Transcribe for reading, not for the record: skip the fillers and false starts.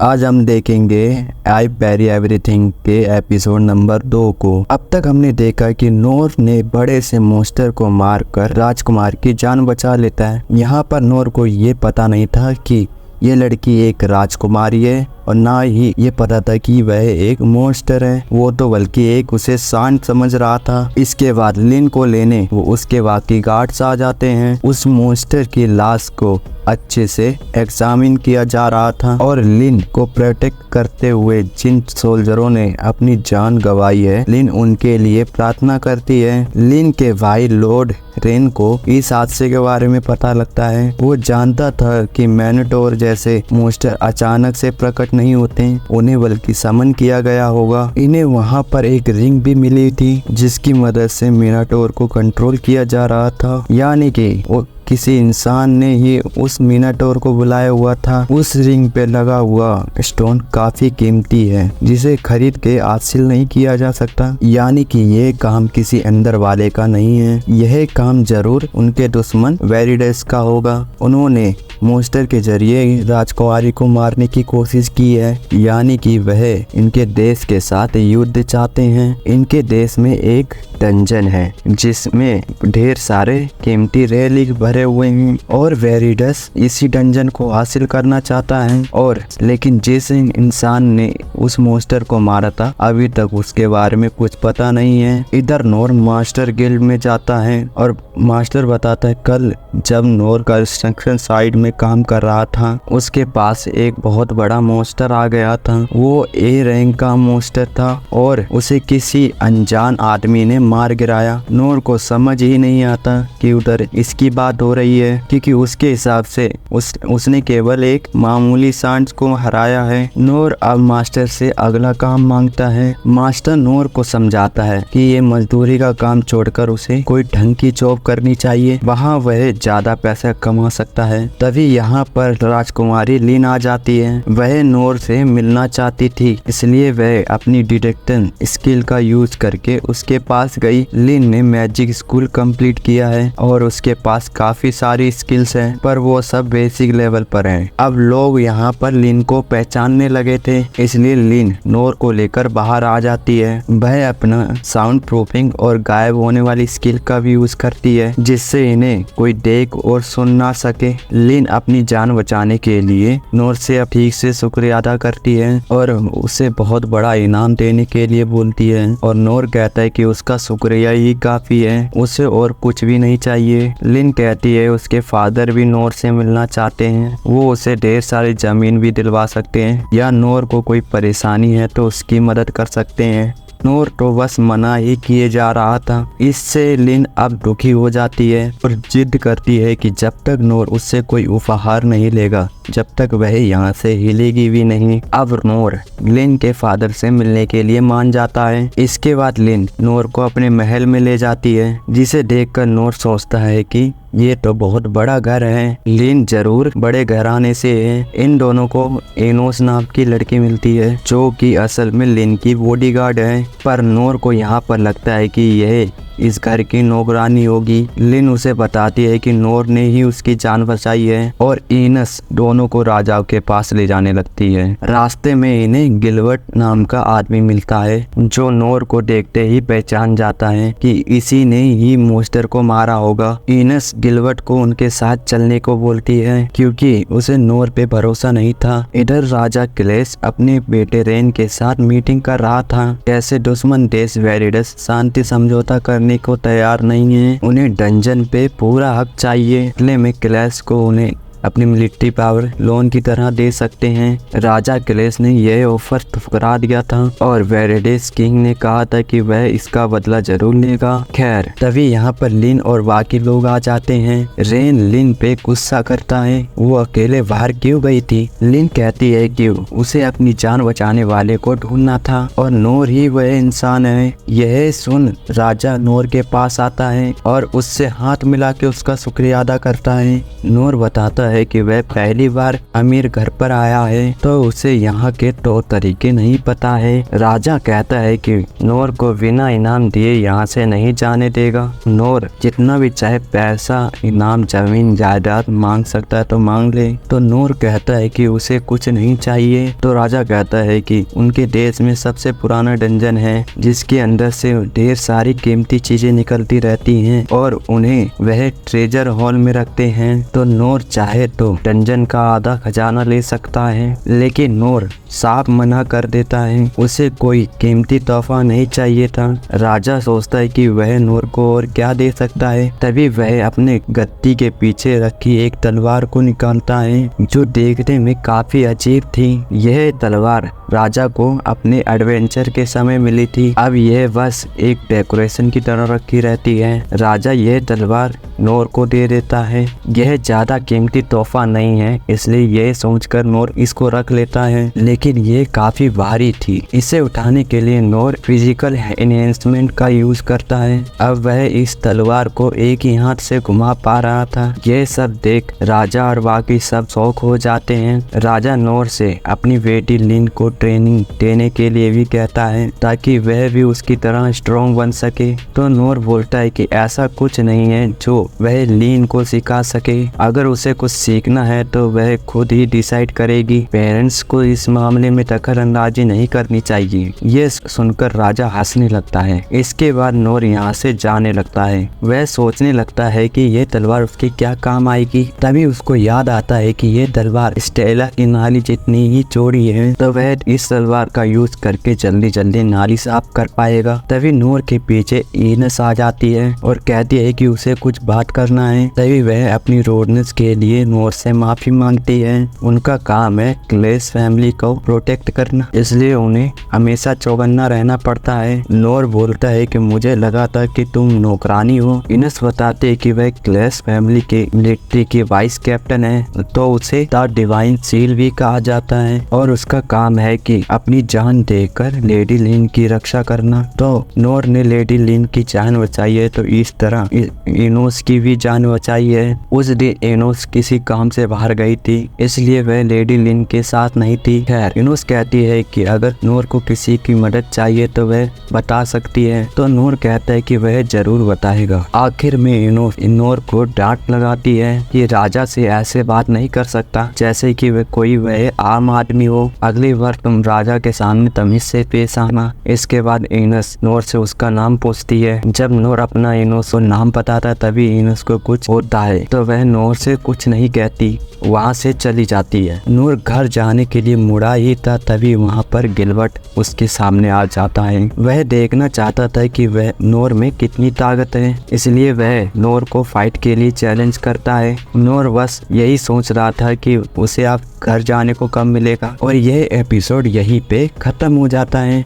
आज हम देखेंगे आई बैरी एवरीथिंग के एपिसोड नंबर 2 को। अब तक हमने देखा कि नोर ने बड़े से मॉन्स्टर को मारकर राजकुमार की जान बचा लेता है। यहाँ पर नोर को ये पता नहीं था कि ये लड़की एक राजकुमारी है और ना ही ये पता था कि वह एक मॉन्स्टर है। वो तो बल्कि एक उसे शांत समझ रहा था। इसके बाद लिन को लेने वो उसके बाकी गार्ड्स आ जाते हैं। उस मॉन्स्टर की लाश को अच्छे से एग्जामिन किया जा रहा था और लिन को प्रोटेक्ट करते हुए जिन सोल्जरों ने अपनी जान गंवाई है, लिन उनके लिए प्रार्थना करती है। लिन के भाई लॉर्ड रेन को इस हादसे के बारे में पता लगता है। वो जानता था कि मैनोटोर जैसे मॉन्स्टर अचानक से प्रकट नहीं होते, उन्हें बल्कि समन किया गया होगा। इन्हें वहाँ पर एक रिंग भी मिली थी जिसकी मदद से मिनाटोर को कंट्रोल किया जा रहा था, यानी कि वो किसी इंसान ने ही उस मिनाटोर को बुलाया हुआ था। उस रिंग पे लगा हुआ स्टोन काफी कीमती है जिसे खरीद के हासिल नहीं किया जा सकता, यानी कि ये काम किसी अंदर वाले का नहीं है। यह काम जरूर उनके दुश्मन वेरिडस का होगा। उन्होंने मॉन्स्टर के जरिए राजकुमारी को मारने की कोशिश की है, यानी कि वह इनके देश के साथ युद्ध चाहते हैं। इनके देश में एक डंजन है जिसमें ढेर सारे कीमती रेलिक भरे हुए हैं और वेरिडस इसी डंजन को हासिल करना चाहता है। और लेकिन जिस इंसान ने उस मॉन्स्टर को मारा था अभी तक उसके बारे में कुछ पता नहीं है। इधर नोर मास्टर गिल्ड में जाता है और मास्टर बताता है कल जब नोर कंस्ट्रक्शन साइट में काम कर रहा था उसके पास एक बहुत बड़ा मॉन्स्टर आ गया था। वो ए रैंक का मॉन्स्टर था और उसे किसी अनजान आदमी ने मार गिराया। नोर को समझ ही नहीं आता कि उधर इसकी बात हो रही है, क्योंकि उसके हिसाब से उसने केवल एक मामूली सांड को हराया है। नोर अब मास्टर से अगला काम मांगता है। मास्टर नोर को समझाता है कि ये मजदूरी का काम छोड़कर उसे कोई ढंग की जॉब करनी चाहिए, वहाँ वह ज्यादा पैसा कमा सकता है। तभी यहाँ पर राजकुमारी लिन आ जाती है। वह नोर से मिलना चाहती थी, इसलिए वह अपनी डिटेक्शन स्किल का यूज करके उसके पास गई। लिन ने मैजिक स्कूल कंप्लीट किया है और उसके पास काफी सारी स्किल्स हैं, पर वो सब बेसिक लेवल पर हैं। अब लोग यहाँ पर लिन को पहचानने लगे थे, इसलिए लिन नोर को लेकर बाहर आ जाती है। वह अपना साउंड प्रूफिंग और गायब होने वाली स्किल का भी यूज करती है जिससे इन्हें कोई देख और सुन ना सके। लिन अपनी जान बचाने के लिए नोर से अब ठीक से शुक्रिया अदा करती है और उसे बहुत बड़ा इनाम देने के लिए बोलती है और नोर कहता है कि उसका शुक्रिया ही काफी है, उसे और कुछ भी नहीं चाहिए। लिन कहती है उसके फादर भी नोर से मिलना चाहते हैं, वो उसे ढेर सारी जमीन भी दिलवा सकते हैं या नोर को कोई परेशानी है तो उसकी मदद कर सकते हैं। नोर तो बस मना ही किए जा रहा था। इससे लिन अब दुखी हो जाती है और जिद करती है कि जब तक नोर उससे कोई उपहार नहीं लेगा जब तक वह यहाँ से हिलेगी भी नहीं। अब नोर लिन के फादर से मिलने के लिए मान जाता है। इसके बाद लिन नोर को अपने महल में ले जाती है, जिसे देखकर नोर सोचता है कि ये तो बहुत बड़ा घर है, लिन जरूर बड़े घराने से है। इन दोनों को एनोस नाम की लड़की मिलती है जो कि असल में लिन की बॉडीगार्ड है, पर नोर को यहाँ पर लगता है कि यह इस घर की नौकरानी होगी। लिन उसे बताती है कि नोर ने ही उसकी जान बचाई है और इनस दोनों को राजा के पास ले जाने लगती है। रास्ते में इन्हें गिलबर्ट नाम का आदमी मिलता है जो नोर को देखते ही पहचान जाता है कि इसी ने ही मॉन्स्टर को मारा होगा। इनस गिलबर्ट को उनके साथ चलने को बोलती है क्योंकि उसे नोर पे भरोसा नहीं था। इधर राजा क्लेस अपने बेटे रेन के साथ मीटिंग कर रहा था। कैसे दुश्मन देश वेरिडस शांति समझौता करने को तैयार नहीं है, उन्हें डंजन पे पूरा हक चाहिए। इसलिए में क्लैश को उन्हें अपनी मिलिट्री पावर लोन की तरह दे सकते हैं। राजा क्लेस ने यह ऑफर ठुकरा दिया था और वेरिडस किंग ने कहा था कि वह इसका बदला जरूर लेगा। खैर तभी यहाँ पर लिन और बाकी लोग आ जाते हैं। रेन लिन पे गुस्सा करता है, वो अकेले बाहर क्यों गई थी। लिन कहती है कि उसे अपनी जान बचाने वाले को ढूंढना था और नोर ही वह इंसान है। यह सुन राजा नोर के पास आता है और उससे हाथ मिला के उसका शुक्रिया अदा करता है। नोर बताता है कि वह पहली बार अमीर घर पर आया है तो उसे यहाँ के तौर तरीके नहीं पता है। राजा कहता है कि नूर को बिना इनाम दिए यहाँ से नहीं जाने देगा। नूर जितना भी चाहे पैसा, इनाम, जमीन, जायदाद मांग सकता है तो मांग ले। तो नूर कहता है कि उसे कुछ नहीं चाहिए। तो राजा कहता है कि उनके देश में सबसे पुराना डंजन है जिसके अंदर से ढेर सारी कीमती चीजें निकलती रहती हैं और उन्हें वह ट्रेजर हॉल में रखते हैं। तो नूर चाहे तो डंजन का आधा खजाना ले सकता है, लेकिन नूर साफ मना कर देता है। उसे कोई कीमती तोहफा नहीं चाहिए था। राजा सोचता है कि वह नूर को और क्या दे सकता है। तभी वह अपने गद्दी के पीछे रखी एक तलवार को निकालता है जो देखने में काफी अजीब थी। यह तलवार राजा को अपने एडवेंचर के समय मिली थी। अब यह बस एक डेकोरेशन की तरह रखी रहती है। राजा यह तलवार नूर को दे देता है। यह ज्यादा कीमती तोहफा नहीं है, इसलिए यह सोचकर नूर इसको रख लेता है, लेकिन ये काफी भारी थी। इसे उठाने के लिए नूर फिजिकल एनहेंसमेंट का यूज करता है। अब वह इस तलवार को एक ही हाथ से घुमा पा रहा था। यह सब देख राजा और बाकी सब शौक हो जाते हैं। राजा नूर से अपनी बेटी लिन को ट्रेनिंग देने के लिए भी कहता है ताकि वह भी उसकी तरह स्ट्रॉन्ग बन सके। तो नूर बोलता है कि ऐसा कुछ नहीं है जो वह लिन को सिखा सके। अगर उसे कुछ सीखना है तो वह खुद ही डिसाइड करेगी। पेरेंट्स को इस मामले में दखलअंदाजी नहीं करनी चाहिए। ये सुनकर राजा हंसने लगता है। इसके बाद नूर यहाँ से जाने लगता है। वह सोचने लगता है कि ये तलवार उसके क्या काम आएगी। तभी उसको याद आता है कि ये तलवार स्टेला की नाली जितनी ही चौड़ी है, तो वह इस तलवार का यूज करके जल्दी जल्दी नाली साफ कर पाएगा। तभी नूर के पीछे ईनस आ जाती है और कहती है कि उसे कुछ बात करना है। तभी वह अपनी रोडनेस के लिए नूर से माफी मांगती है। उनका काम है क्लेस फैमिली को प्रोटेक्ट करना, इसलिए उन्हें हमेशा चौकन्ना रहना पड़ता है। नूर बोलता है कि मुझे लगा था कि तुम नौकरानी हो। इनस बताते हैं कि वह क्लेस फैमिली के मिलिट्री के वाइस कैप्टन है, तो उसे द डिवाइन सील भी कहा जाता है और उसका काम है कि अपनी जान देकर लेडी लिन की रक्षा करना। तो नूर ने लेडी लिन की जान बचाई है, तो इस तरह एनोस की भी जान बचाई है। उस दिन एनोस किसी काम से बाहर गई थी, इसलिए वह लेडी लिन के साथ नहीं थी। खैर, एनोस कहती है कि अगर नूर को किसी की मदद चाहिए तो वह बता सकती है। तो नूर कहता है कि वह जरूर बताएगा। आखिर में एनोस नूर को डांट लगाती है कि राजा से ऐसे बात नहीं कर सकता, जैसे कि वह आम आदमी हो। अगली बार तुम राजा के सामने तमीज से पेश आना। इसके बाद एनोस नूर से उसका नाम पूछती है। जब नूर अपना एनोस को नाम बताता तभी एनोस को कुछ होता है, तो वह नूर से कुछ नहीं कहती, वहाँ से चली जाती है। नूर घर जाने के लिए मुड़ा ही था, तभी वहाँ पर गिलबर्ट उसके सामने आ जाता है। वह देखना चाहता था कि वह नूर में कितनी ताकत है, इसलिए वह नूर को फाइट के लिए चैलेंज करता है। नूर बस यही सोच रहा था कि उसे अब घर जाने को कब मिलेगा। और यह एपिसोड यहीं पे खत्म हो जाता है।